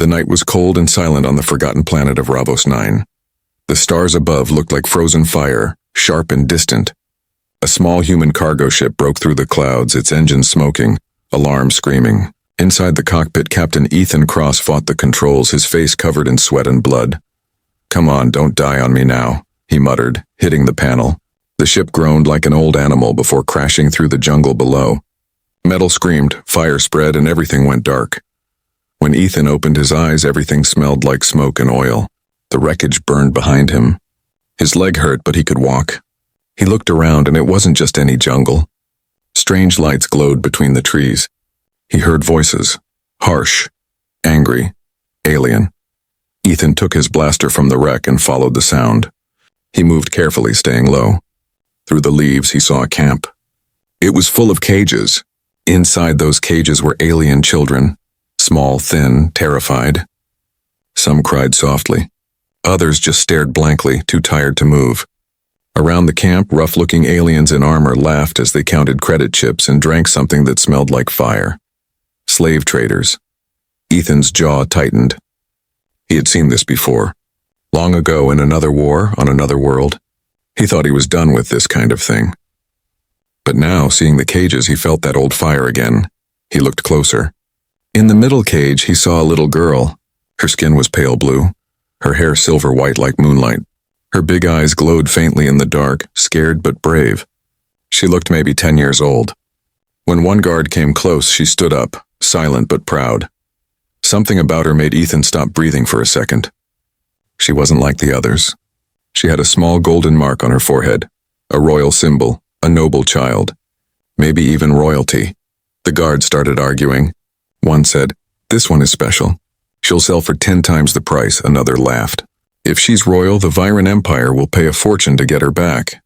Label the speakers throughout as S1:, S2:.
S1: The night was cold and silent on the forgotten planet of Ravos 9. The stars above looked like frozen fire, sharp and distant. A small human cargo ship broke through the clouds, its engines smoking, alarm screaming. Inside the cockpit, Captain Ethan Cross fought the controls, his face covered in sweat and blood. "Come on, don't die on me now," he muttered, hitting the panel. The ship groaned like an old animal before crashing through the jungle below. Metal screamed, fire spread, and everything went dark. When Ethan opened his eyes, everything smelled like smoke and oil. The wreckage burned behind him. His leg hurt, but he could walk. He looked around, and it wasn't just any jungle. Strange lights glowed between the trees. He heard voices, harsh, angry, alien. Ethan took his blaster from the wreck and followed the sound. He moved carefully, staying low. Through the leaves, he saw a camp. It was full of cages. Inside those cages were alien children, small, thin, terrified. Some cried softly. Others just stared blankly, too tired to move. Around the camp, rough-looking aliens in armor laughed as they counted credit chips and drank something that smelled like fire. Slave traders. Ethan's jaw tightened. He had seen this before. Long ago in another war, on another world. He thought he was done with this kind of thing. But now, seeing the cages, he felt that old fire again. He looked closer. In the middle cage, he saw a little girl. Her skin was pale blue, her hair silver white like moonlight. Her big eyes glowed faintly in the dark, scared but brave. She looked maybe 10 years old. When one guard came close, she stood up, silent but proud. Something about her made Ethan stop breathing for a second. She wasn't like the others. She had a small golden mark on her forehead, a royal symbol, a noble child, maybe even royalty. The guards started arguing. One said, "This one is special. She'll sell for 10 times the price," another laughed. "If she's royal, the Viren Empire will pay a fortune to get her back."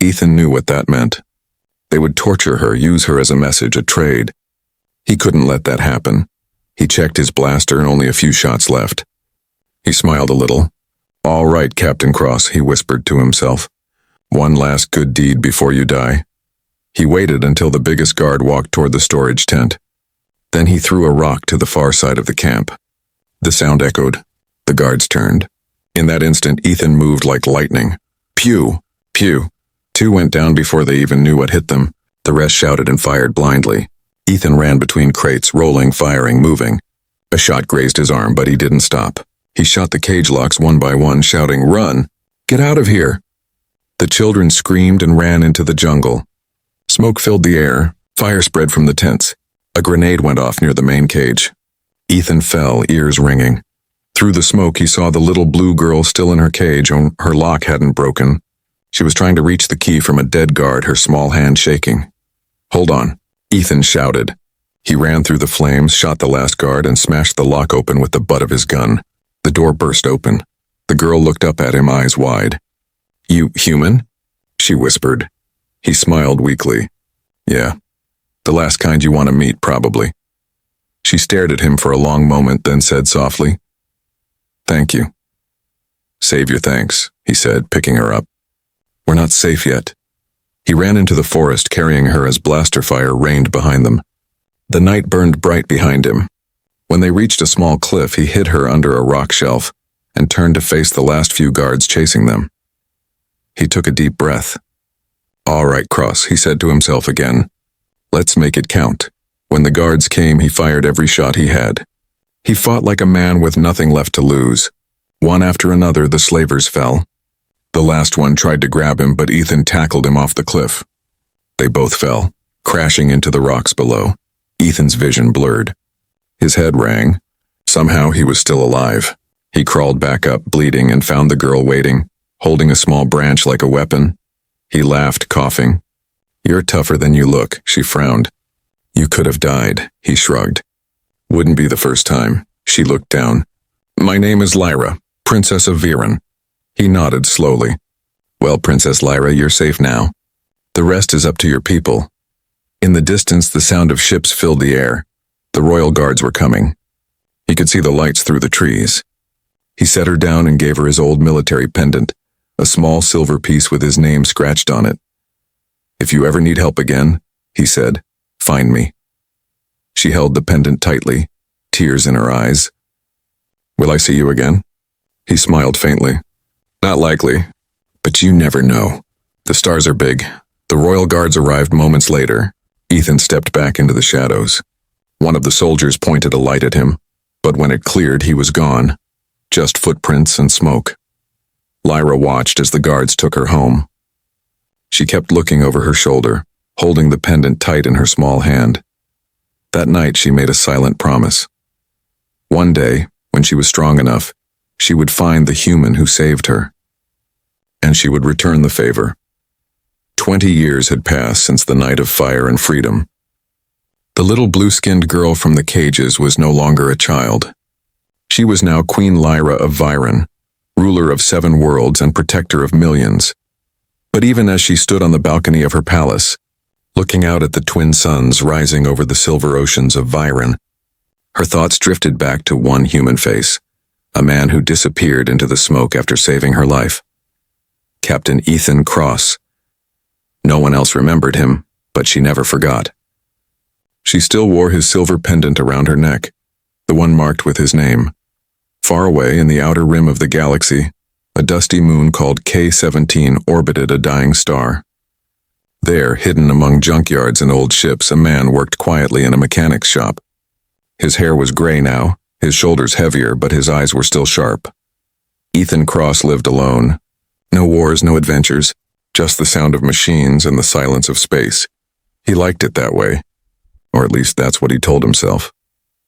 S1: Ethan knew what that meant. They would torture her, use her as a message, a trade. He couldn't let that happen. He checked his blaster and only a few shots left. He smiled a little. "All right, Captain Cross," he whispered to himself. "One last good deed before you die." He waited until the biggest guard walked toward the storage tent. Then he threw a rock to the far side of the camp. The sound echoed. The guards turned. In that instant, Ethan moved like lightning. Pew! Pew! 2 went down before they even knew what hit them. The rest shouted and fired blindly. Ethan ran between crates, rolling, firing, moving. A shot grazed his arm, but he didn't stop. He shot the cage locks one by one, shouting, "Run! Get out of here!" The children screamed and ran into the jungle. Smoke filled the air. Fire spread from the tents. A grenade went off near the main cage. Ethan fell, ears ringing. Through the smoke, he saw the little blue girl still in her cage. Her lock hadn't broken. She was trying to reach the key from a dead guard, her small hand shaking. "Hold on," Ethan shouted. He ran through the flames, shot the last guard, and smashed the lock open with the butt of his gun. The door burst open. The girl looked up at him, eyes wide. "You human?" she whispered. He smiled weakly. "Yeah. The last kind you want to meet, probably." She stared at him for a long moment, then said softly, "Thank you." "Save your thanks," he said, picking her up. "We're not safe yet." He ran into the forest, carrying her as blaster fire rained behind them. The night burned bright behind him. When they reached a small cliff, he hid her under a rock shelf and turned to face the last few guards chasing them. He took a deep breath. "All right, Cross," he said to himself again. "Let's make it count." When the guards came, he fired every shot he had. He fought like a man with nothing left to lose. One after another, the slavers fell. The last one tried to grab him, but Ethan tackled him off the cliff. They both fell, crashing into the rocks below. Ethan's vision blurred. His head rang. Somehow he was still alive. He crawled back up, bleeding, and found the girl waiting, holding a small branch like a weapon. He laughed, coughing. "You're tougher than you look," she frowned. "You could have died," he shrugged. "Wouldn't be the first time." She looked down. "My name is Lyra, Princess of Viren." He nodded slowly. "Well, Princess Lyra, you're safe now. The rest is up to your people." In the distance, the sound of ships filled the air. The royal guards were coming. He could see the lights through the trees. He set her down and gave her his old military pendant, a small silver piece with his name scratched on it. "If you ever need help again," he said, "find me." She held the pendant tightly, tears in her eyes. Will I see you again? He smiled faintly. Not likely, but you never know. The stars are big. The royal guards arrived moments later. Ethan stepped back into the shadows. One of the soldiers pointed a light at him, but when it cleared, he was gone. Just footprints and smoke. Lyra watched as the guards took her home. She kept looking over her shoulder, holding the pendant tight in her small hand. That night she made a silent promise. One day, when she was strong enough, she would find the human who saved her. And she would return the favor. 20 years had passed since the night of fire and freedom. The little blue-skinned girl from the cages was no longer a child. She was now Queen Lyra of Viren, ruler of 7 worlds and protector of millions. But even as she stood on the balcony of her palace, looking out at the twin suns rising over the silver oceans of Viren, her thoughts drifted back to one human face, a man who disappeared into the smoke after saving her life. Captain Ethan Cross. No one else remembered him, but she never forgot. She still wore his silver pendant around her neck, the one marked with his name. Far away in the outer rim of the galaxy, a dusty moon called K-17 orbited a dying star. There, hidden among junkyards and old ships, a man worked quietly in a mechanic's shop. His hair was gray now, his shoulders heavier, but his eyes were still sharp. Ethan Cross lived alone. No wars, no adventures, just the sound of machines and the silence of space. He liked it that way. Or at least that's what he told himself.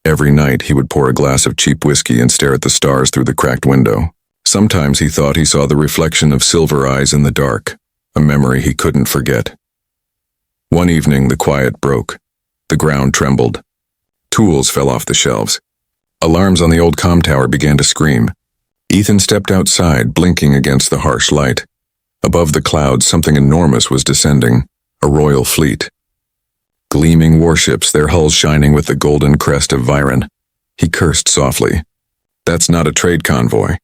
S1: Every night he would pour a glass of cheap whiskey and stare at the stars through the cracked window. Sometimes he thought he saw the reflection of silver eyes in the dark, a memory he couldn't forget. One evening the quiet broke. The ground trembled. Tools fell off the shelves. Alarms on the old comm tower began to scream. Ethan stepped outside, blinking against the harsh light. Above the clouds, something enormous was descending, a royal fleet. Gleaming warships, their hulls shining with the golden crest of Viren. He cursed softly. That's not a trade convoy.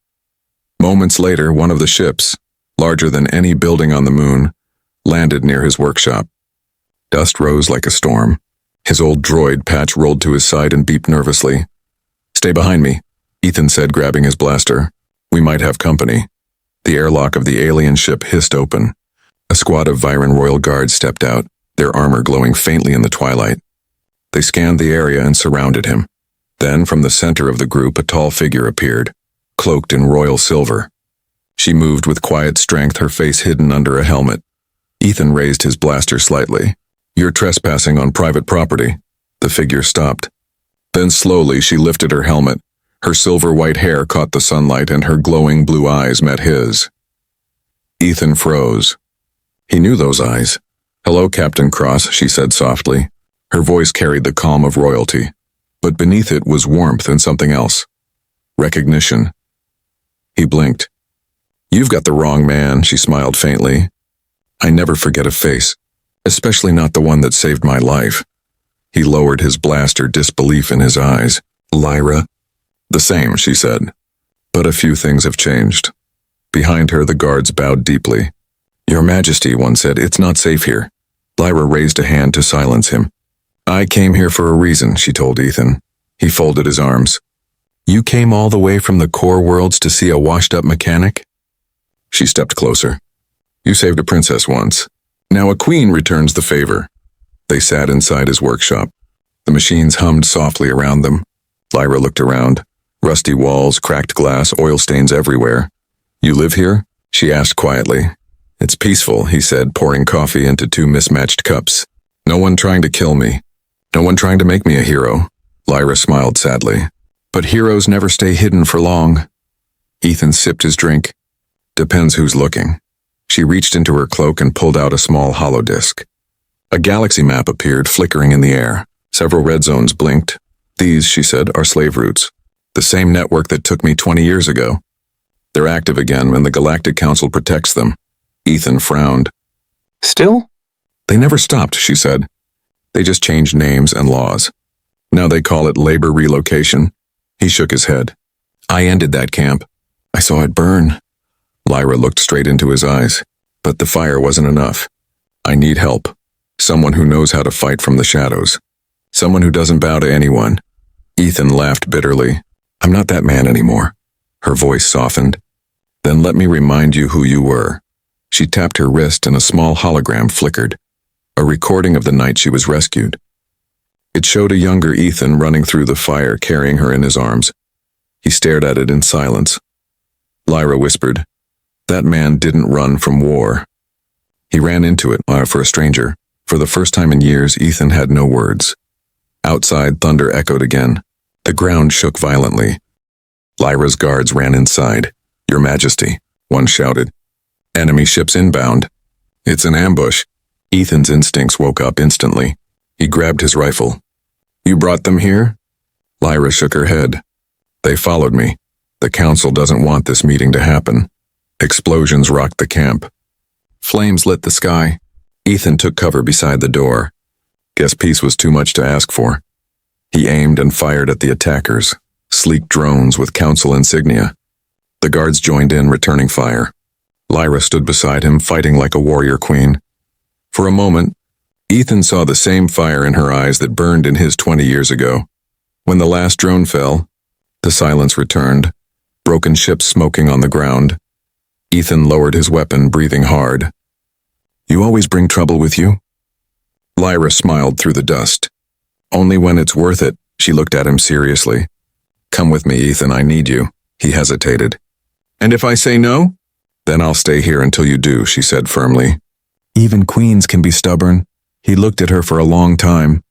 S1: Moments later, one of the ships, larger than any building on the moon, landed near his workshop. Dust rose like a storm. His old droid Patch rolled to his side and beeped nervously. Stay behind me, Ethan said, grabbing his blaster. We might have company. The airlock of the alien ship hissed open. A squad of Viren royal guards stepped out, their armor glowing faintly in the twilight. They scanned the area and surrounded him. Then, from the center of the group, a tall figure appeared, cloaked in royal silver. She moved with quiet strength, her face hidden under a helmet. Ethan raised his blaster slightly. You're trespassing on private property. The figure stopped. Then slowly she lifted her helmet. Her silver-white hair caught the sunlight and her glowing blue eyes met his. Ethan froze. He knew those eyes. Hello, Captain Cross, she said softly. Her voice carried the calm of royalty, but beneath it was warmth and something else. Recognition. He blinked. You've got the wrong man, she smiled faintly. I never forget a face, especially not the one that saved my life. He lowered his blaster, disbelief in his eyes. Lyra? The same, she said. But a few things have changed. Behind her, the guards bowed deeply. Your Majesty, one said, it's not safe here. Lyra raised a hand to silence him. I came here for a reason, she told Ethan. He folded his arms. You came all the way from the core worlds to see a washed-up mechanic? She stepped closer. You saved a princess once. Now a queen returns the favor. They sat inside his workshop. The machines hummed softly around them. Lyra looked around. Rusty walls, cracked glass, oil stains everywhere. You live here? She asked quietly. It's peaceful, he said, pouring coffee into 2 mismatched cups. No one trying to kill me. No one trying to make me a hero. Lyra smiled sadly. But heroes never stay hidden for long. Ethan sipped his drink. Depends who's looking. She reached into her cloak and pulled out a small hollow disk. A galaxy map appeared, flickering in the air. Several red zones blinked. These, she said, are slave routes. The same network that took me 20 years ago. They're active again, and the Galactic Council protects them. Ethan frowned. Still? They never stopped, she said. They just changed names and laws. Now they call it labor relocation. He shook his head. I ended that camp. I saw it burn. Lyra looked straight into his eyes. But the fire wasn't enough. I need help. Someone who knows how to fight from the shadows. Someone who doesn't bow to anyone. Ethan laughed bitterly. I'm not that man anymore. Her voice softened. Then let me remind you who you were. She tapped her wrist and a small hologram flickered, a recording of the night she was rescued. It showed a younger Ethan running through the fire, carrying her in his arms. He stared at it in silence. Lyra whispered, "That man didn't run from war. He ran into it, for a stranger." For the first time in years, Ethan had no words. Outside, thunder echoed again. The ground shook violently. Lyra's guards ran inside. "Your Majesty," one shouted. "Enemy ships inbound." "It's an ambush." Ethan's instincts woke up instantly. He grabbed his rifle. "You brought them here?" Lyra shook her head. "They followed me. The council doesn't want this meeting to happen." Explosions rocked the camp. Flames lit the sky. Ethan took cover beside the door. Guess peace was too much to ask for. He aimed and fired at the attackers, sleek drones with council insignia. The guards joined in, returning fire. Lyra stood beside him, fighting like a warrior queen. For a moment, Ethan saw the same fire in her eyes that burned in his 20 years ago. When the last drone fell, the silence returned, broken ships smoking on the ground. Ethan lowered his weapon, breathing hard. "You always bring trouble with you?" Lyra smiled through the dust. "Only when it's worth it." She looked at him seriously. "Come with me, Ethan, I need you." He hesitated. "And if I say no?" "Then I'll stay here until you do," she said firmly. "Even queens can be stubborn." He looked at her for a long time.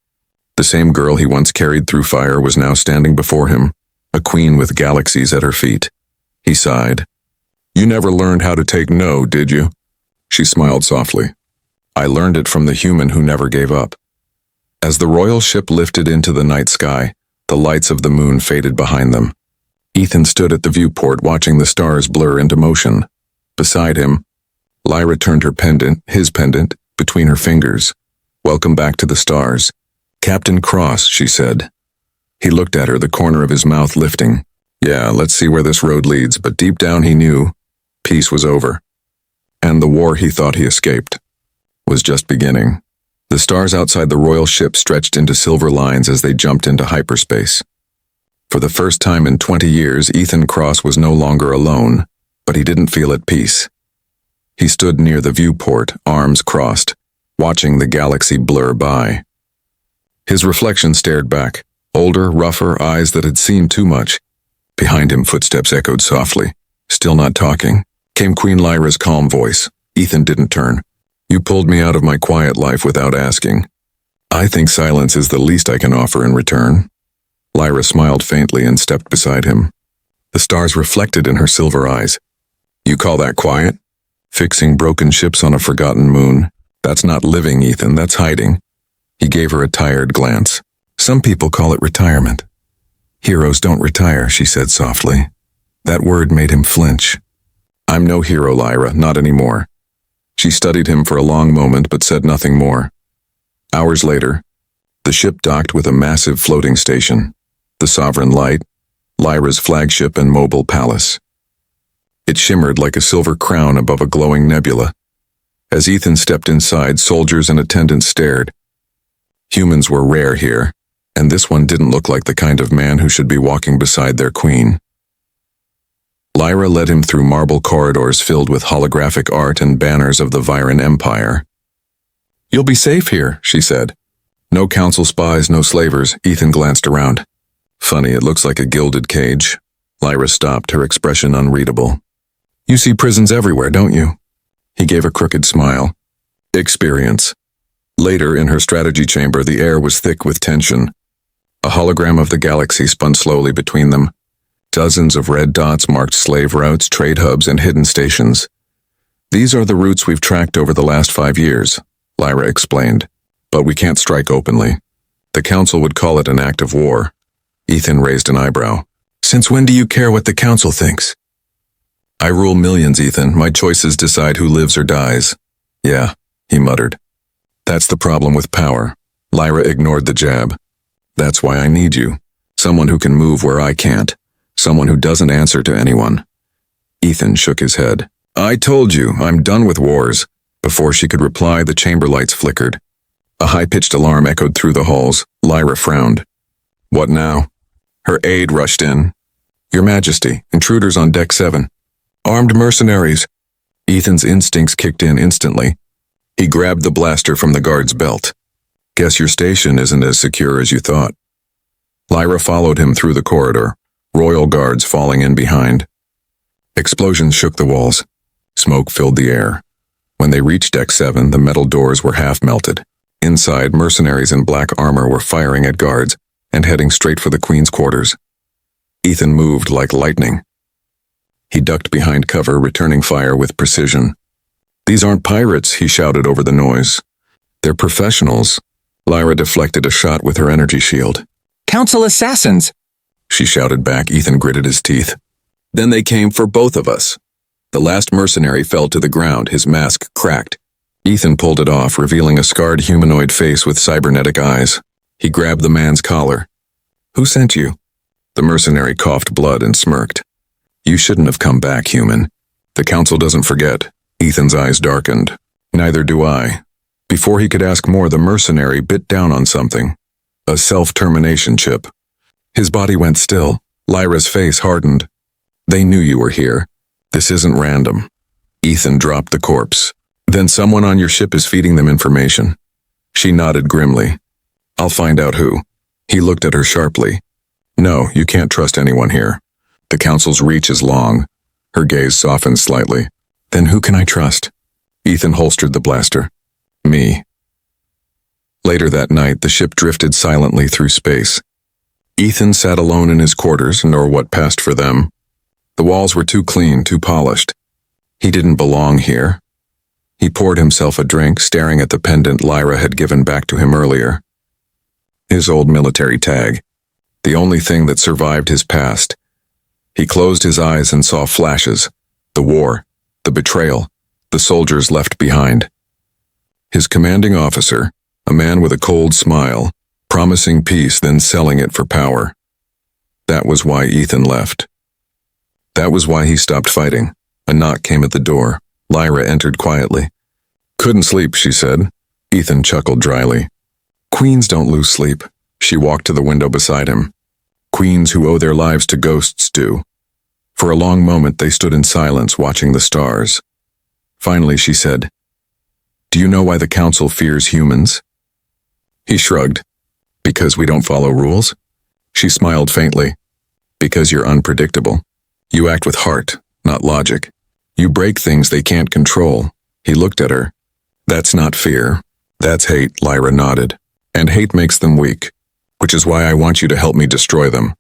S1: The same girl he once carried through fire was now standing before him, a queen with galaxies at her feet. He sighed. "You never learned how to take no, did you?" She smiled softly. "I learned it from the human who never gave up." As the royal ship lifted into the night sky, the lights of the moon faded behind them. Ethan stood at the viewport watching the stars blur into motion. Beside him, Lyra turned her pendant, his pendant, between her fingers. "Welcome back to the stars." "Captain Cross," she said. He looked at her, the corner of his mouth lifting. Yeah, let's see where this road leads, but deep down he knew peace was over. And the war he thought he escaped was just beginning. The stars outside the royal ship stretched into silver lines as they jumped into hyperspace. For the first time in 20 years, Ethan Cross was no longer alone, but he didn't feel at peace. He stood near the viewport, arms crossed, watching the galaxy blur by. His reflection stared back, older, rougher, eyes that had seen too much. Behind him, footsteps echoed softly. Still not talking, came Queen Lyra's calm voice. Ethan didn't turn. "You pulled me out of my quiet life without asking. I think silence is the least I can offer in return." Lyra smiled faintly and stepped beside him. The stars reflected in her silver eyes. "You call that quiet? Fixing broken ships on a forgotten moon. That's not living, Ethan, that's hiding." He gave her a tired glance. "Some people call it retirement." "Heroes don't retire," she said softly. That word made him flinch. "I'm no hero, Lyra, not anymore." She studied him for a long moment but said nothing more. Hours later, the ship docked with a massive floating station, the Sovereign Light, Lyra's flagship and mobile palace. It shimmered like a silver crown above a glowing nebula. As Ethan stepped inside, soldiers and attendants stared. Humans were rare here, and this one didn't look like the kind of man who should be walking beside their queen. Lyra led him through marble corridors filled with holographic art and banners of the Viren Empire. "You'll be safe here," she said. "No council spies, no slavers." Ethan glanced around. "Funny, it looks like a gilded cage." Lyra stopped, her expression unreadable. "You see prisons everywhere, don't you?" He gave a crooked smile. "Experience." Later, in her strategy chamber, the air was thick with tension. A hologram of the galaxy spun slowly between them. Dozens of red dots marked slave routes, trade hubs, and hidden stations. "These are the routes we've tracked over the last 5 years," Lyra explained. "But we can't strike openly. The council would call it an act of war." Ethan raised an eyebrow. "Since when do you care what the council thinks?" "I rule millions, Ethan. My choices decide who lives or dies." "Yeah," he muttered. "That's the problem with power." Lyra ignored the jab. "That's why I need you. Someone who can move where I can't. Someone who doesn't answer to anyone." Ethan shook his head. "I told you, I'm done with wars." Before she could reply, the chamber lights flickered. A high-pitched alarm echoed through the halls. Lyra frowned. "What now?" Her aide rushed in. Your Majesty, intruders on Deck 7. Armed mercenaries. Ethan's instincts kicked in instantly. He grabbed the blaster from the guard's belt. Guess your station isn't as secure as you thought. Lyra followed him through the corridor, royal guards falling in behind. Explosions shook the walls. Smoke filled the air. When they reached Deck 7, the metal doors were half melted. Inside, mercenaries in black armor were firing at guards and heading straight for the Queen's quarters. Ethan moved like lightning. He ducked behind cover, returning fire with precision. These aren't pirates, he shouted over the noise. They're professionals. Lyra deflected a shot with her energy shield.
S2: Council assassins!
S1: She shouted back. Ethan gritted his teeth. Then they came for both of us. The last mercenary fell to the ground, his mask cracked. Ethan pulled it off, revealing a scarred humanoid face with cybernetic eyes. He grabbed the man's collar. Who sent you? The mercenary coughed blood and smirked. You shouldn't have come back, human. The council doesn't forget. Ethan's eyes darkened. Neither do I. Before he could ask more, the mercenary bit down on something. A self-termination chip. His body went still. Lyra's face hardened. They knew you were here. This isn't random. Ethan dropped the corpse. Then someone on your ship is feeding them information. She nodded grimly. I'll find out who. He looked at her sharply. No, you can't trust anyone here. The council's reach is long. Her gaze softened slightly. Then who can I trust? Ethan holstered the blaster. Me. Later that night, the ship drifted silently through space. Ethan sat alone in his quarters, nor what passed for them. The walls were too clean, too polished. He didn't belong here. He poured himself a drink, staring at the pendant Lyra had given back to him earlier. His old military tag. The only thing that survived his past. He closed his eyes and saw flashes. The war, the betrayal, the soldiers left behind. His commanding officer, a man with a cold smile, promising peace then selling it for power. That was why Ethan left. That was why he stopped fighting. A knock came at the door. Lyra entered quietly. Couldn't sleep, she said. Ethan chuckled dryly. Queens don't lose sleep. She walked to the window beside him. Queens who owe their lives to ghosts do. For a long moment they stood in silence, watching the stars. Finally she said, Do you know why the council fears humans? He shrugged. Because we don't follow rules? She smiled faintly. Because you're unpredictable. You act with heart, not logic. You break things they can't control. He looked at her. That's not fear. That's hate, Lyra nodded. And hate makes them weak. Which is why I want you to help me destroy them.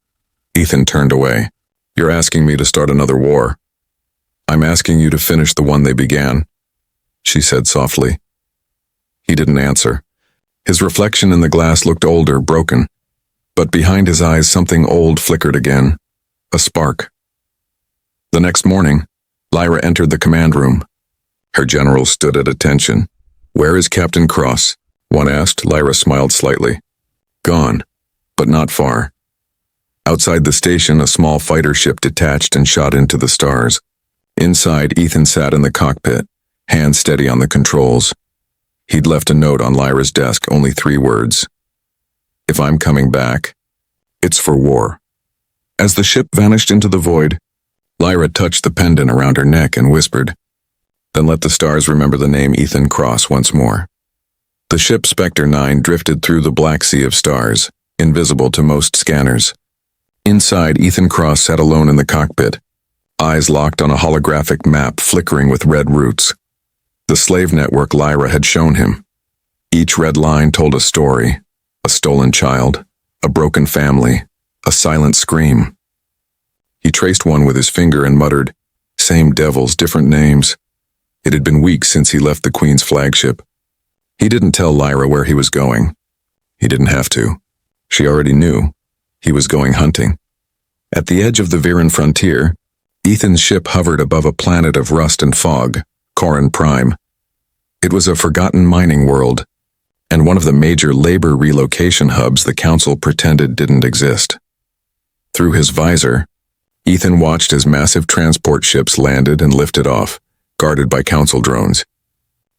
S1: Ethan turned away. You're asking me to start another war. I'm asking you to finish the one they began, she said softly. He didn't answer. His reflection in the glass looked older, broken. But behind his eyes something old flickered again. A spark. The next morning, Lyra entered the command room. Her general stood at attention. Where is Captain Cross? One asked. Lyra smiled slightly. Gone, but not far. Outside the station, a small fighter ship detached and shot into the stars. Inside, Ethan sat in the cockpit, hands steady on the controls. He'd left a note on Lyra's desk, only 3 words. If I'm coming back, it's for war. As the ship vanished into the void, Lyra touched the pendant around her neck and whispered, Then let the stars remember the name Ethan Cross once more. The ship Spectre 9 drifted through the black sea of stars, invisible to most scanners. Inside, Ethan Cross sat alone in the cockpit, eyes locked on a holographic map flickering with red roots. The slave network Lyra had shown him. Each red line told a story, a stolen child, a broken family, a silent scream. He traced one with his finger and muttered, Same devils, different names. It had been weeks since he left the Queen's flagship. He didn't tell Lyra where he was going. He didn't have to. She already knew. He was going hunting. At the edge of the Viren frontier, Ethan's ship hovered above a planet of rust and fog, Corin Prime. It was a forgotten mining world, and one of the major labor relocation hubs the Council pretended didn't exist. Through his visor, Ethan watched as massive transport ships landed and lifted off, guarded by Council drones.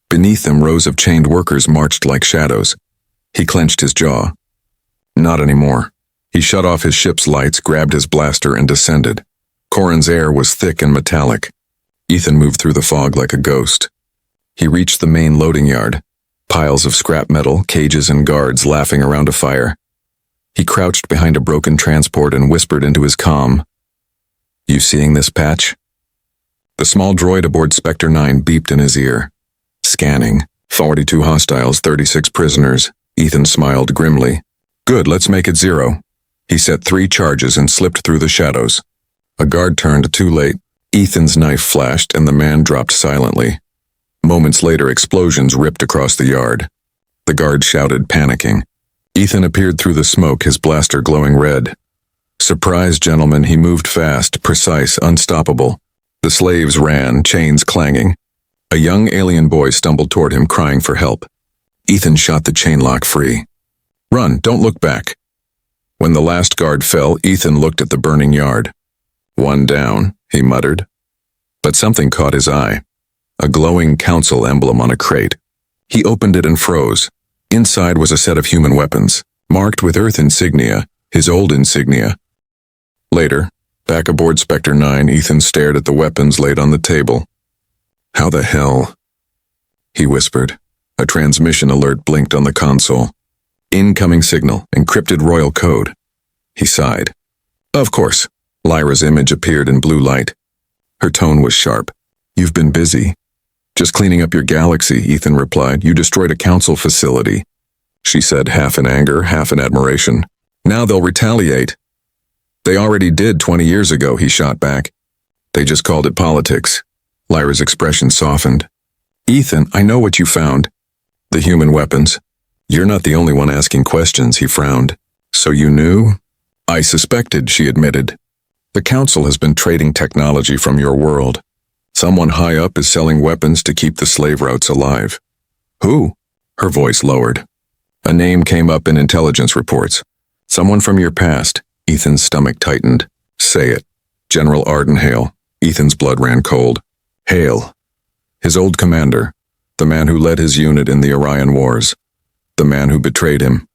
S1: Beneath them, rows of chained workers marched like shadows. He clenched his jaw. Not anymore. He shut off his ship's lights, grabbed his blaster, and descended. Corin's air was thick and metallic. Ethan moved through the fog like a ghost. He reached the main loading yard. Piles of scrap metal, cages, and guards laughing around a fire. He crouched behind a broken transport and whispered into his comm, "You seeing this patch?" The small droid aboard Spectre 9 beeped in his ear. Scanning. 42 hostiles, 36 prisoners. Ethan smiled grimly. "Good, let's make it 0. He set 3 charges and slipped through the shadows. A guard turned too late. Ethan's knife flashed and the man dropped silently. Moments later, explosions ripped across the yard. The guard shouted, panicking. Ethan appeared through the smoke, his blaster glowing red. Surprised gentleman, he moved fast, precise, unstoppable. The slaves ran, chains clanging. A young alien boy stumbled toward him, crying for help. Ethan shot the chain lock free. "Run, don't look back." When the last guard fell, Ethan looked at the burning yard. "One down," he muttered. But something caught his eye. A glowing council emblem on a crate. He opened it and froze. Inside was a set of human weapons, marked with Earth insignia, his old insignia. Later, back aboard Spectre 9, Ethan stared at the weapons laid on the table. "How the hell?" he whispered. A transmission alert blinked on the console. "Incoming signal, encrypted royal code." He sighed. "Of course." Lyra's image appeared in blue light. Her tone was sharp. "You've been busy." "Just cleaning up your galaxy," Ethan replied. "You destroyed a council facility." She said, half in anger, half in admiration. "Now they'll retaliate." "They already did 20 years ago," he shot back. "They just called it politics." Lyra's expression softened. "Ethan, I know what you found." "The human weapons." "You're not the only one asking questions," he frowned. "So you knew?" "I suspected," she admitted. "The council has been trading technology from your world. Someone high up is selling weapons to keep the slave routes alive." "Who?" Her voice lowered. A name came up in intelligence reports. "Someone from your past." Ethan's stomach tightened. "Say it." "General Arden Hale." Ethan's blood ran cold. Hale. His old commander. The man who led his unit in the Orion Wars. The man who betrayed him.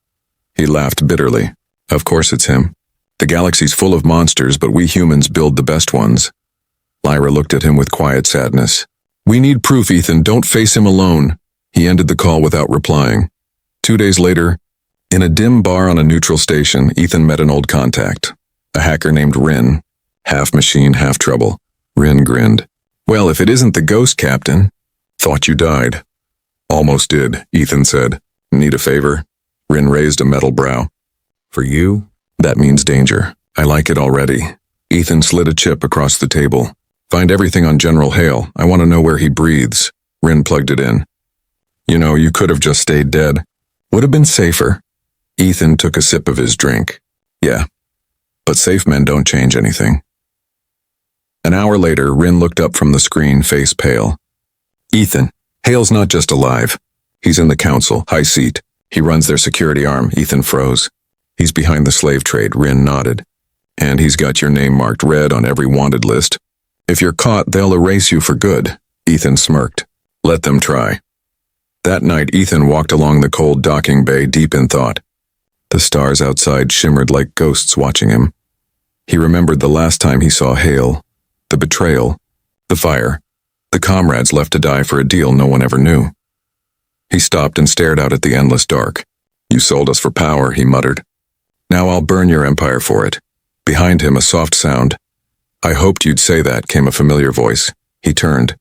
S1: He laughed bitterly. "Of course it's him. The galaxy's full of monsters, but we humans build the best ones." Lyra looked at him with quiet sadness. "We need proof, Ethan. Don't face him alone." He ended the call without replying. 2 days later, in a dim bar on a neutral station, Ethan met an old contact. A hacker named Rin. Half machine, half trouble. Rin grinned. "Well, if it isn't the ghost captain." "Thought you died." "Almost did," Ethan said. "Need a favor?" Rin raised a metal brow. "For you? That means danger. I like it already." Ethan slid a chip across the table. "Find everything on General Hale. I want to know where he breathes." Rin plugged it in. "You know, you could have just stayed dead. Would have been safer." Ethan took a sip of his drink. "Yeah, but safe men don't change anything." An hour later, Rin looked up from the screen, face pale. "Ethan, Hale's not just alive. He's in the council, high seat. He runs their security arm." Ethan froze. "He's behind the slave trade," Rin nodded. "And he's got your name marked red on every wanted list. If you're caught, they'll erase you for good." Ethan smirked. "Let them try." That night, Ethan walked along the cold docking bay, deep in thought. The stars outside shimmered like ghosts watching him. He remembered the last time he saw Hale, the betrayal, the fire, the comrades left to die for a deal no one ever knew. He stopped and stared out at the endless dark. "You sold us for power," he muttered. "Now I'll burn your empire for it." Behind him, a soft sound. "I hoped you'd say that," came a familiar voice. He turned.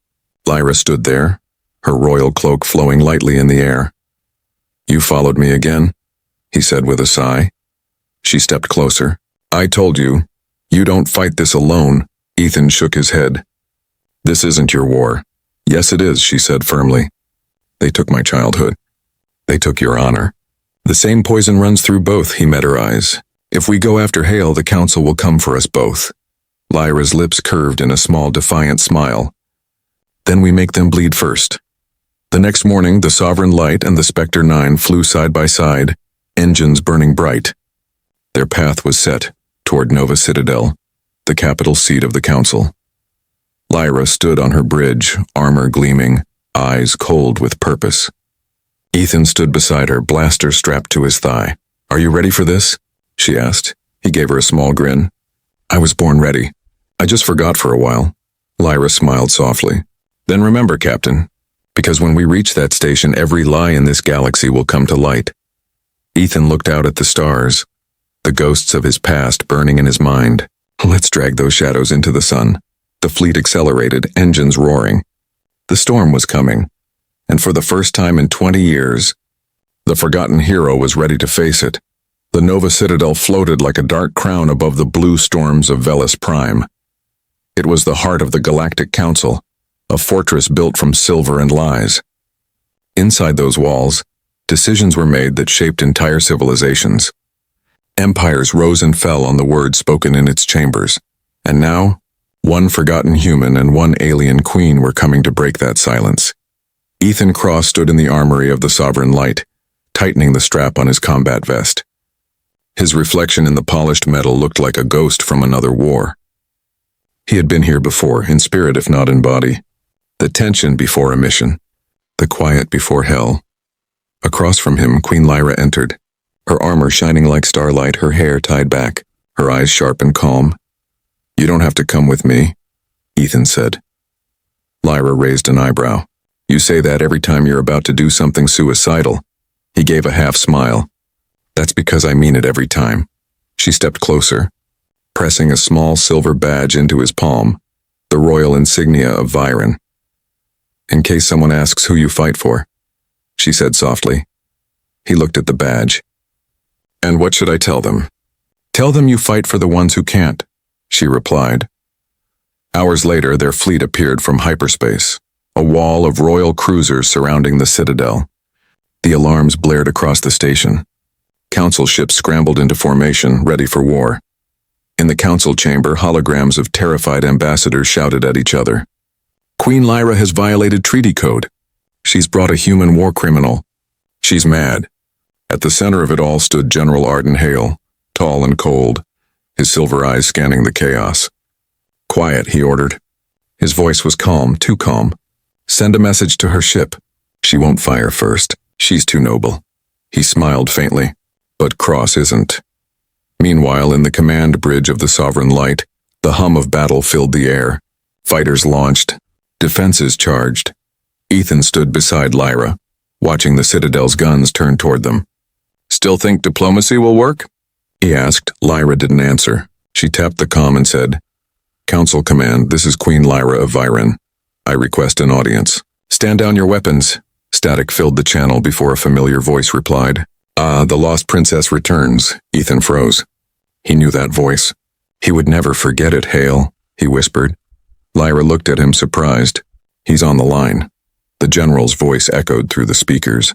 S1: Lyra stood there, her royal cloak flowing lightly in the air. "You followed me again?" he said with a sigh. She stepped closer. "I told you, you don't fight this alone." Ethan shook his head. "This isn't your war." "Yes, it is," she said firmly. "They took my childhood. They took your honor. The same poison runs through both," he met her eyes. "If we go after Hale, the council will come for us both." Lyra's lips curved in a small, defiant smile. "Then we make them bleed first." The next morning, the Sovereign Light and the Spectre 9 flew side by side, engines burning bright. Their path was set toward Nova Citadel, the capital seat of the council. Lyra stood on her bridge, armor gleaming, eyes cold with purpose. Ethan stood beside her, blaster strapped to his thigh. "Are you ready for this?" she asked. He gave her a small grin. I was born ready. I just forgot for a while. Lyra smiled softly. Then remember, Captain, because when we reach that station, every lie in this galaxy will come to light. Ethan looked out at the stars, the ghosts of his past burning in his mind. Let's drag those shadows into the sun. The fleet accelerated, engines roaring. The storm was coming, and for the first time in 20 years, the forgotten hero was ready to face it. The Nova Citadel floated like a dark crown above the blue storms of Velis Prime. It was the heart of the Galactic Council, a fortress built from silver and lies. Inside those walls, decisions were made that shaped entire civilizations. Empires rose and fell on the words spoken in its chambers, and now, one forgotten human and one alien queen were coming to break that silence. Ethan Cross stood in the armory of the Sovereign Light, tightening the strap on his combat vest. His reflection in the polished metal looked like a ghost from another war. He had been here before, in spirit if not in body. The tension before a mission, the quiet before hell. Across from him, Queen Lyra entered, her armor shining like starlight, her hair tied back, her eyes sharp and calm. You don't have to come with me, Ethan said. Lyra raised an eyebrow. You say that every time you're about to do something suicidal. He gave a half smile. That's because I mean it every time. She stepped closer, pressing a small silver badge into his palm, the royal insignia of Viren. In case someone asks who you fight for, she said softly. He looked at the badge. And what should I tell them? Tell them you fight for the ones who can't, she replied. Hours later, their fleet appeared from hyperspace, a wall of royal cruisers surrounding the Citadel. The alarms blared across the station. Council ships scrambled into formation, ready for war. In the council chamber, holograms of terrified ambassadors shouted at each other. Queen Lyra has violated treaty code. She's brought a human war criminal. She's mad. At the center of it all stood General Arden Hale, tall and cold, his silver eyes scanning the chaos. Quiet, he ordered. His voice was calm, too calm. Send a message to her ship. She won't fire first. She's too noble. He smiled faintly. But Cross isn't. Meanwhile, in the command bridge of the Sovereign Light, the hum of battle filled the air. Fighters launched. Defenses charged. Ethan stood beside Lyra, watching the Citadel's guns turn toward them. Still think diplomacy will work? He asked. Lyra didn't answer. She tapped the comm and said, Council Command, this is Queen Lyra of Viren. I request an audience. Stand down your weapons. Static filled the channel before a familiar voice replied. The lost princess returns. Ethan froze. He knew that voice. He would never forget it, Hale, he whispered. Lyra looked at him surprised. He's on the line. The general's voice echoed through the speakers.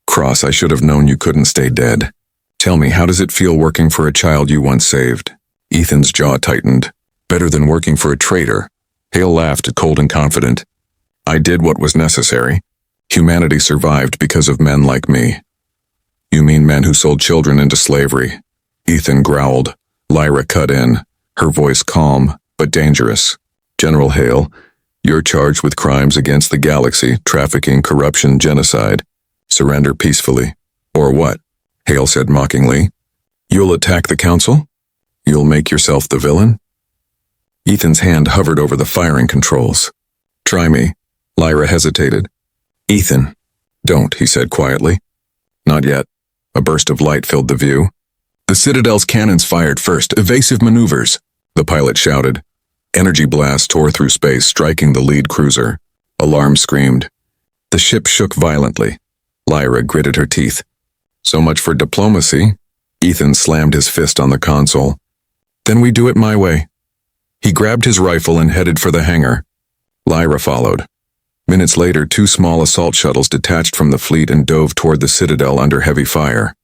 S1: Cross, I should have known you couldn't stay dead. Tell me, how does it feel working for a child you once saved? Ethan's jaw tightened. Better than working for a traitor. Hale laughed, cold and confident. I did what was necessary. Humanity survived because of men like me. You mean men who sold children into slavery? Ethan growled. Lyra cut in, her voice calm but dangerous. General Hale, you're charged with crimes against the galaxy, trafficking, corruption, genocide. Surrender peacefully. Or what? Hale said mockingly. You'll attack the council? You'll make yourself the villain? Ethan's hand hovered over the firing controls. Try me. Lyra hesitated. Ethan. Don't, he said quietly. Not yet. A burst of light filled the view. The Citadel's cannons fired first. Evasive maneuvers, the pilot shouted. Energy blasts tore through space, striking the lead cruiser. Alarm screamed. The ship shook violently. Lyra gritted her teeth. So much for diplomacy. Ethan slammed his fist on the console. Then we do it my way. He grabbed his rifle and headed for the hangar. Lyra followed. Minutes later, 2 small assault shuttles detached from the fleet and dove toward the Citadel under heavy fire.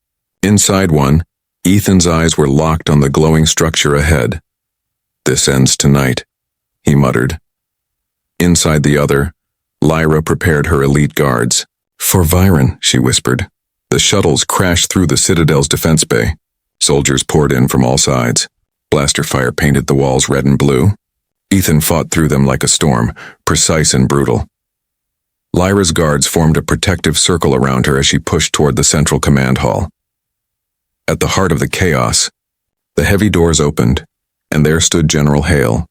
S1: Inside one, Ethan's eyes were locked on the glowing structure ahead. This ends tonight, he muttered. Inside the other, Lyra prepared her elite guards. For Viren, she whispered. The shuttles crashed through the Citadel's defense bay. Soldiers poured in from all sides. Blaster fire painted the walls red and blue. Ethan fought through them like a storm, precise and brutal. Lyra's guards formed a protective circle around her as she pushed toward the central command hall. At the heart of the chaos, The heavy doors opened, and there stood General Hale.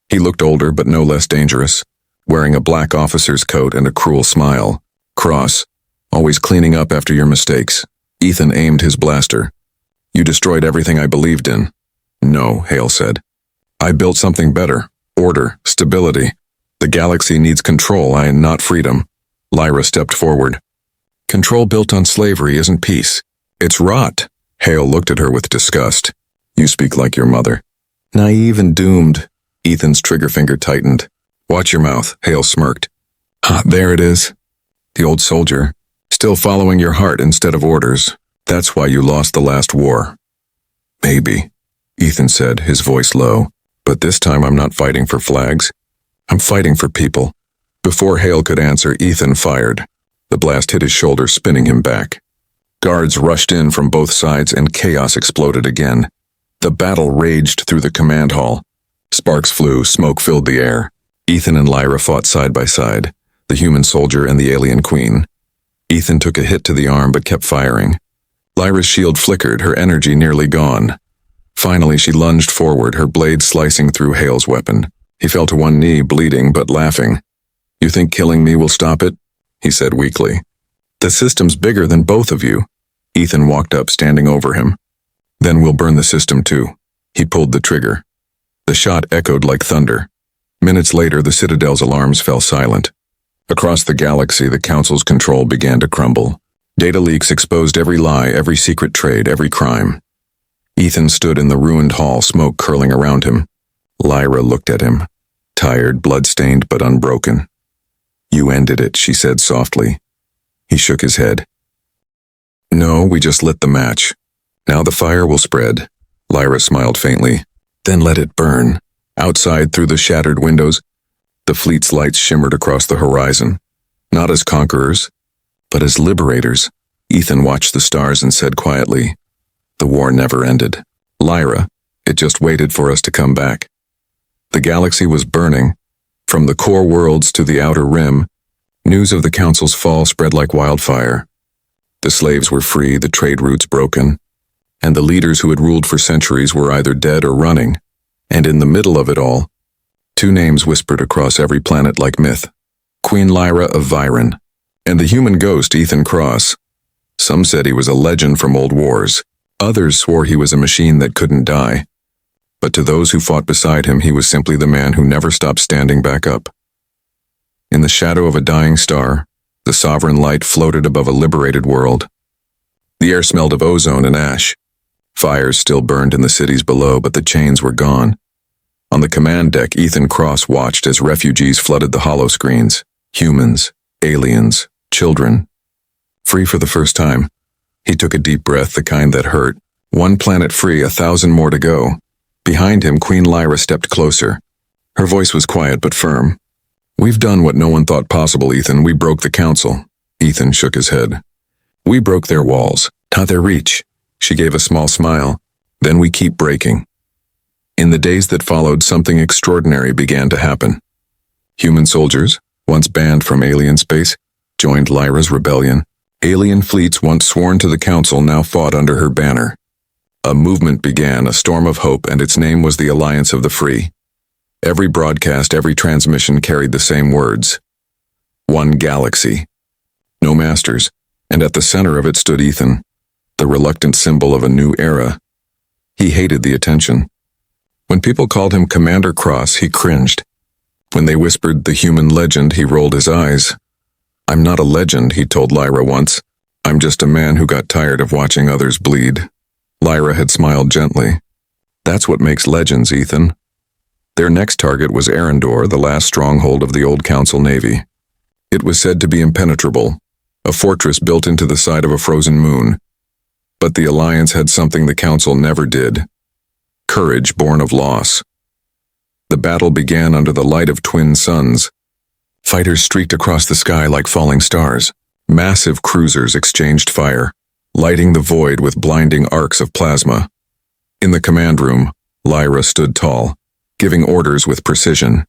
S1: He looked older but no less dangerous, wearing a black officer's coat and a cruel smile. Cross, always cleaning up after your mistakes. Ethan aimed his blaster. You destroyed everything I believed in. No, Hale said. I built something better. Order, stability. The galaxy needs control and not freedom. Lyra stepped forward. Control built on slavery isn't peace. It's rot. Hale looked at her with disgust. You speak like your mother. Naive and doomed. Ethan's trigger finger tightened. Watch your mouth, Hale smirked. Ah, there it is. The old soldier. Still following your heart instead of orders. That's why you lost the last war. Maybe, Ethan said, his voice low. But this time I'm not fighting for flags. I'm fighting for people. Before Hale could answer, Ethan fired. The blast hit his shoulder, spinning him back. Guards rushed in from both sides and chaos exploded again. The battle raged through the command hall. Sparks flew, smoke filled the air. Ethan and Lyra fought side by side, the human soldier and the alien queen. Ethan took a hit to the arm but kept firing. Lyra's shield flickered, her energy nearly gone. Finally, she lunged forward, her blade slicing through Hale's weapon. He fell to one knee, bleeding but laughing. You think killing me will stop it? He said weakly. The system's bigger than both of you. Ethan walked up, standing over him. Then we'll burn the system too. He pulled the trigger. The shot echoed like thunder. Minutes later, the Citadel's alarms fell silent. Across the galaxy, the Council's control began to crumble. Data leaks exposed every lie, every secret trade, every crime. Ethan stood in the ruined hall, smoke curling around him. Lyra looked at him, tired, blood-stained but unbroken. You ended it, she said softly. He shook his head. No, we just lit the match. Now the fire will spread. Lyra smiled faintly. Then let it burn. Outside, through the shattered windows, the fleet's lights shimmered across the horizon. Not as conquerors, but as liberators. Ethan watched the stars and said quietly, the war never ended. Lyra, it just waited for us to come back. The galaxy was burning. From the core worlds to the outer rim, news of the Council's fall spread like wildfire. The slaves were free, the trade routes broken, and the leaders who had ruled for centuries were either dead or running. And in the middle of it all, two names whispered across every planet like myth. Queen Lyra of Viren, and the human ghost Ethan Cross. Some said he was a legend from old wars. Others swore he was a machine that couldn't die. But to those who fought beside him, he was simply the man who never stopped standing back up. In the shadow of a dying star, the sovereign light floated above a liberated world. The air smelled of ozone and ash. Fires still burned in the cities below, but the chains were gone. On the command deck, Ethan Cross watched as refugees flooded the holoscreens. Humans, aliens, children. Free for the first time. He took a deep breath, the kind that hurt. One planet free, 1,000 more to go. Behind him, Queen Lyra stepped closer. Her voice was quiet but firm. We've done what no one thought possible, Ethan. We broke the Council. Ethan shook his head. We broke their walls, not their reach. She gave a small smile. Then we keep breaking. In the days that followed, something extraordinary began to happen. Human soldiers, once banned from alien space, joined Lyra's rebellion. Alien fleets once sworn to the Council now fought under her banner. A movement began, a storm of hope, and its name was the Alliance of the Free. Every broadcast, every transmission carried the same words. One galaxy. No masters, and at the center of it stood Ethan, the reluctant symbol of a new era. He hated the attention. When people called him Commander Cross, he cringed. When they whispered the human legend, he rolled his eyes. I'm not a legend, he told Lyra once. I'm just a man who got tired of watching others bleed. Lyra had smiled gently. That's what makes legends, Ethan. Their next target was Arendor, the last stronghold of the old Council Navy. It was said to be impenetrable, a fortress built into the side of a frozen moon. But the Alliance had something the Council never did. Courage born of loss. The battle began under the light of twin suns. Fighters streaked across the sky like falling stars. Massive cruisers exchanged fire, lighting the void with blinding arcs of plasma. In the command room, Lyra stood tall, giving orders with precision.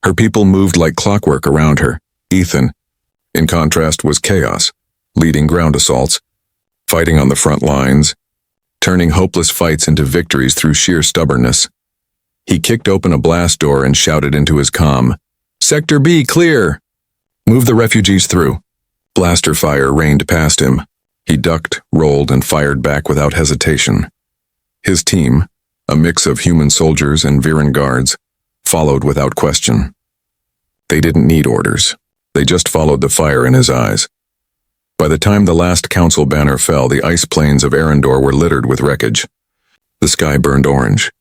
S1: Her people moved like clockwork around her. Ethan, in contrast, was chaos, leading ground assaults, fighting on the front lines, turning hopeless fights into victories through sheer stubbornness. He kicked open a blast door and shouted into his comm, "Sector B, clear! Move the refugees through." Blaster fire rained past him. He ducked, rolled, and fired back without hesitation. His team, a mix of human soldiers and Viren guards, followed without question. They didn't need orders. They just followed the fire in his eyes. By the time the last council banner fell, the ice plains of Arendor were littered with wreckage. The sky burned orange,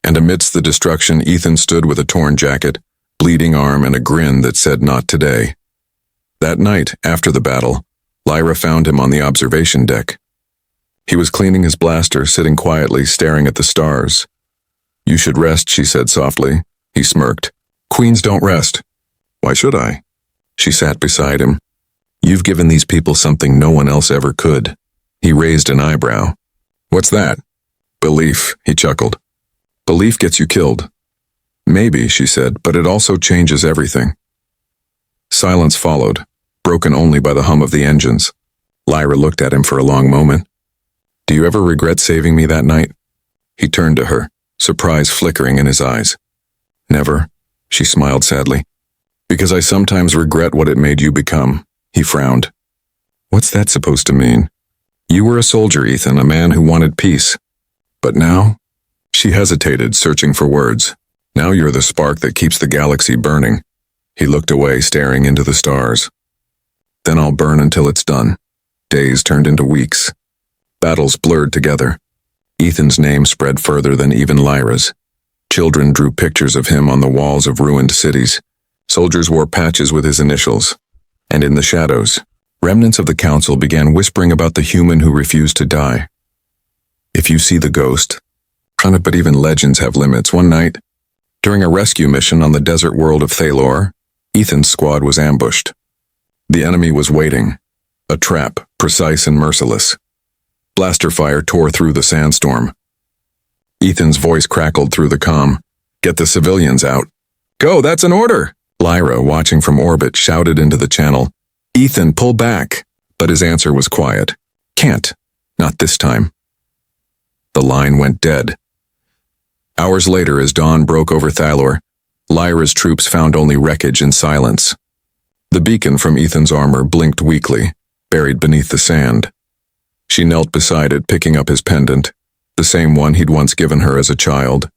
S1: and amidst the destruction, Ethan stood with a torn jacket, bleeding arm, and a grin that said, "Not today." That night, after the battle, Lyra found him on the observation deck. He was cleaning his blaster, sitting quietly, staring at the stars. "You should rest," she said softly. He smirked. "Queens don't rest." "Why should I?" She sat beside him. "You've given these people something no one else ever could." He raised an eyebrow. "What's that?" "Belief," he chuckled. "Belief gets you killed." "Maybe," she said, "but it also changes everything." Silence followed, broken only by the hum of the engines. Lyra looked at him for a long moment. "Do you ever regret saving me that night?" He turned to her, surprise flickering in his eyes. "Never," she smiled sadly. "Because I sometimes regret what it made you become." He frowned. "What's that supposed to mean?" "You were a soldier, Ethan, a man who wanted peace. But now?" She hesitated, searching for words. "Now you're the spark that keeps the galaxy burning." He looked away, staring into the stars. "Then I'll burn until it's done." Days turned into weeks. Battles blurred together. Ethan's name spread further than even Lyra's. Children drew pictures of him on the walls of ruined cities. Soldiers wore patches with his initials. And in the shadows, remnants of the council began whispering about the human who refused to die. If you see the ghost, run it, but even legends have limits. One night, during a rescue mission on the desert world of Thalor, Ethan's squad was ambushed. The enemy was waiting. A trap, precise and merciless. Blaster fire tore through the sandstorm. Ethan's voice crackled through the comm. "Get the civilians out." "Go, that's an order!" Lyra, watching from orbit, shouted into the channel. "Ethan, pull back." But his answer was quiet. "Can't. Not this time." The line went dead. Hours later, as dawn broke over Thalor, Lyra's troops found only wreckage and silence. The beacon from Ethan's armor blinked weakly, buried beneath the sand. She knelt beside it, picking up his pendant, the same one he'd once given her as a child.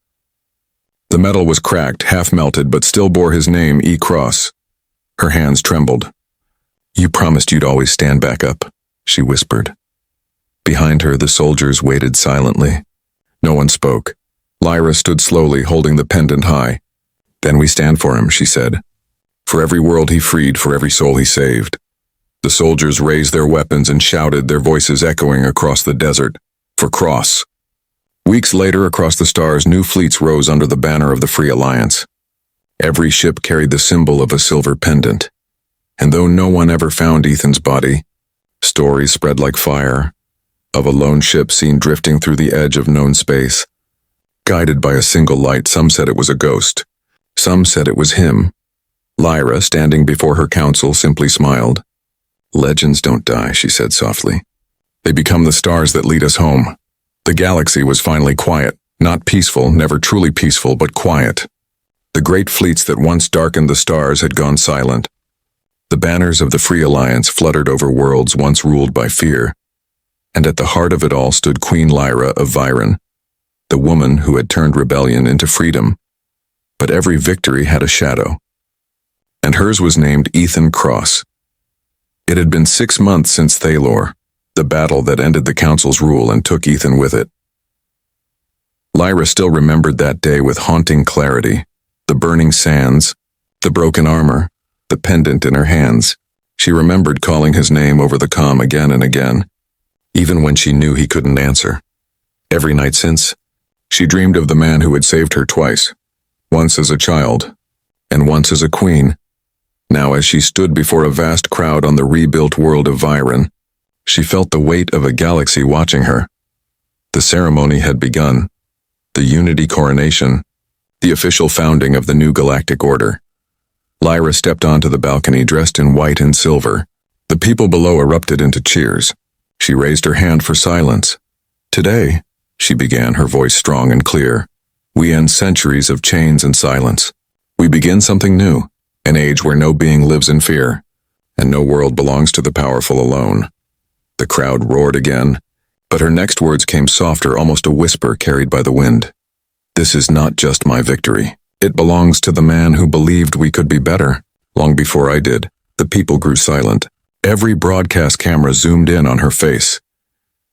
S1: The metal was cracked, half melted, but still bore his name, E. Cross. Her hands trembled. "You promised you'd always stand back up," she whispered. Behind her, the soldiers waited silently. No one spoke. Lyra stood slowly, holding the pendant high. "Then we stand for him," she said. "For every world he freed, for every soul he saved." The soldiers raised their weapons and shouted, their voices echoing across the desert. "For Cross." Weeks later, across the stars, new fleets rose under the banner of the Free Alliance. Every ship carried the symbol of a silver pendant. And though no one ever found Ethan's body, stories spread like fire of a lone ship seen drifting through the edge of known space. Guided by a single light, some said it was a ghost. Some said it was him. Lyra, standing before her council, simply smiled. "Legends don't die," she said softly. "They become the stars that lead us home." The galaxy was finally quiet, not peaceful, never truly peaceful, but quiet. The great fleets that once darkened the stars had gone silent. The banners of the Free Alliance fluttered over worlds once ruled by fear. And at the heart of it all stood Queen Lyra of Viren, the woman who had turned rebellion into freedom. But every victory had a shadow. And hers was named Ethan Cross. It had been 6 months since Thalor, the battle that ended the Council's rule and took Ethan with it. Lyra still remembered that day with haunting clarity. The burning sands, the broken armor, the pendant in her hands. She remembered calling his name over the comm again and again, even when she knew he couldn't answer. Every night since, she dreamed of the man who had saved her twice, once as a child, and once as a queen. Now, as she stood before a vast crowd on the rebuilt world of Viren, she felt the weight of a galaxy watching her. The ceremony had begun. The Unity coronation, the official founding of the new galactic order. Lyra stepped onto the balcony dressed in white and silver. The people below erupted into cheers. She raised her hand for silence. "Today," she began, her voice strong and clear. We end centuries of chains and silence. We begin something new, an age where no being lives in fear, and no world belongs to the powerful alone. The crowd roared again, but her next words came softer, almost a whisper carried by the wind. This is not just my victory. It belongs to the man who believed we could be better. Long before I did, the people grew silent. Every broadcast camera zoomed in on her face.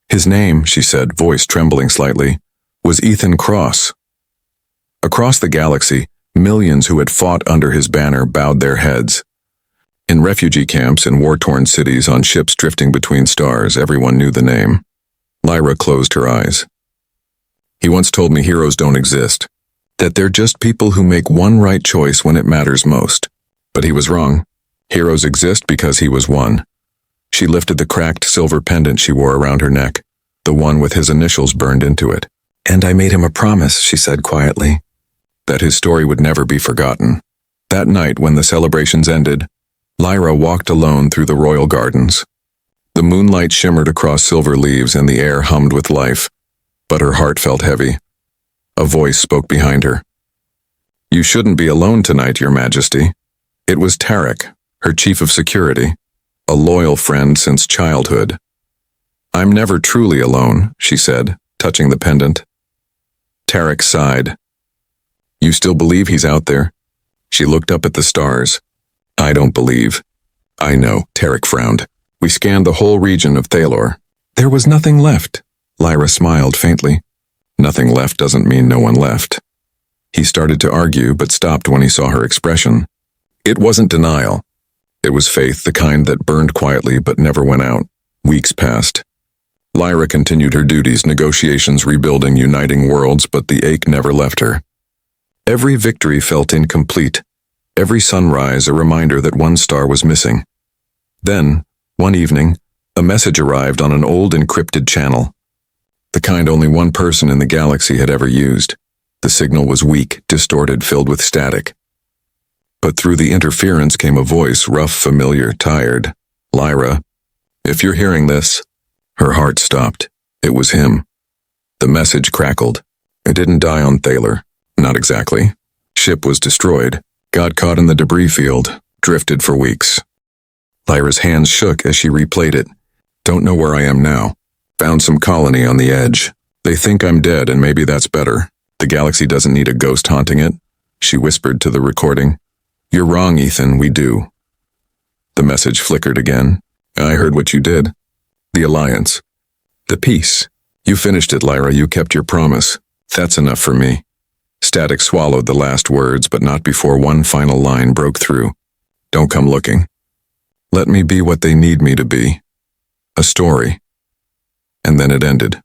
S1: His name, she said, voice trembling slightly, was Ethan Cross. Across the galaxy, millions who had fought under his banner bowed their heads. In refugee camps in war-torn cities, on ships drifting between stars, everyone knew the name. Lyra closed her eyes. He once told me heroes don't exist, that they're just people who make one right choice when it matters most. But he was wrong. Heroes exist because he was one. She lifted the cracked silver pendant she wore around her neck, the one with his initials burned into it. And I made him a promise, she said quietly, that his story would never be forgotten. That night, when the celebrations ended, Lyra walked alone through the royal gardens. The moonlight shimmered across silver leaves and the air hummed with life, but her heart felt heavy. A voice spoke behind her. You shouldn't be alone tonight, Your Majesty. It was Tarek, her chief of security, a loyal friend since childhood. I'm never truly alone, she said, touching the pendant. Tarek sighed. You still believe he's out there? She looked up at the stars. I don't believe. I know, Tarek frowned. We scanned the whole region of Thalor. There was nothing left. Lyra smiled faintly. Nothing left doesn't mean no one left. He started to argue, but stopped when he saw her expression. It wasn't denial. It was faith, the kind that burned quietly but never went out. Weeks passed. Lyra continued her duties, negotiations, rebuilding, uniting worlds, but the ache never left her. Every victory felt incomplete. Every sunrise a reminder that one star was missing. Then, one evening, a message arrived on an old encrypted channel. The kind only one person in the galaxy had ever used. The signal was weak, distorted, filled with static. But through the interference came a voice, rough, familiar, tired. Lyra, if you're hearing this. Her heart stopped. It was him. The message crackled. It didn't die on Thalor. Not exactly. Ship was destroyed. Got caught in the debris field. Drifted for weeks. Lyra's hands shook as she replayed it. Don't know where I am now. Found some colony on the edge. They think I'm dead, and maybe that's better. The galaxy doesn't need a ghost haunting it. She whispered to the recording. You're wrong, Ethan, we do. The message flickered again. I heard what you did. The alliance. The peace. You finished it, Lyra. You kept your promise. That's enough for me. Static swallowed the last words, but not before one final line broke through. Don't come looking. Let me be what they need me to be. A story. And then it ended.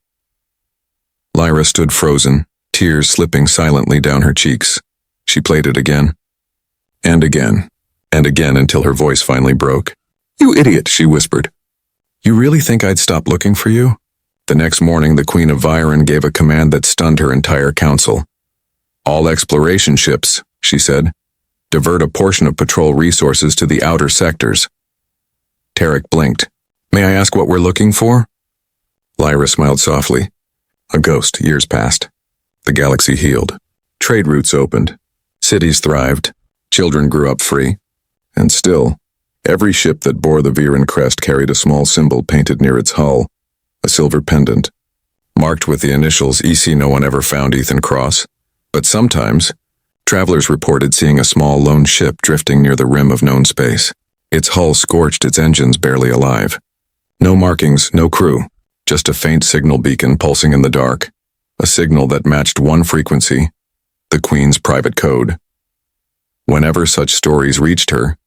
S1: Lyra stood frozen, tears slipping silently down her cheeks. She played it again. And again. And again until her voice finally broke. You idiot, she whispered. You really think I'd stop looking for you? The next morning, the Queen of Viren gave a command that stunned her entire council. All exploration ships, she said, divert a portion of patrol resources to the outer sectors. Tarek blinked. May I ask what we're looking for? Lyra smiled softly. A ghost. Years passed. The galaxy healed. Trade routes opened. Cities thrived. Children grew up free. And still, every ship that bore the Viren crest carried a small symbol painted near its hull, a silver pendant. Marked with the initials EC. No one ever found Ethan Cross, but sometimes, travelers reported seeing a small lone ship drifting near the rim of known space. Its hull scorched, its engines barely alive. No markings, no crew, just a faint signal beacon pulsing in the dark, a signal that matched one frequency, the Queen's private code. Whenever such stories reached her,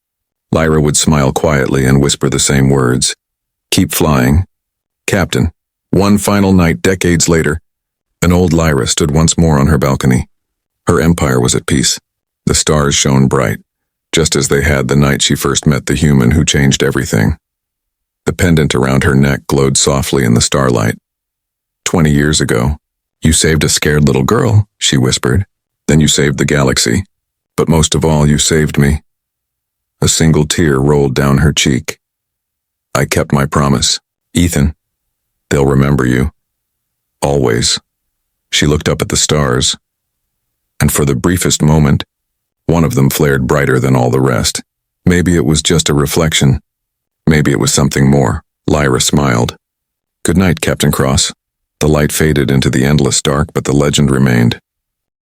S1: Lyra would smile quietly and whisper the same words. Keep flying. Captain. One final night, decades later, an old Lyra stood once more on her balcony. Her empire was at peace. The stars shone bright, just as they had the night she first met the human who changed everything. The pendant around her neck glowed softly in the starlight. 20 years ago, you saved a scared little girl, she whispered. Then you saved the galaxy. But most of all, you saved me. A single tear rolled down her cheek. I kept my promise. Ethan, they'll remember you. Always. She looked up at the stars, and for the briefest moment, one of them flared brighter than all the rest. Maybe it was just a reflection. Maybe it was something more. Lyra smiled. "Good night, Captain Cross." The light faded into the endless dark, but the legend remained.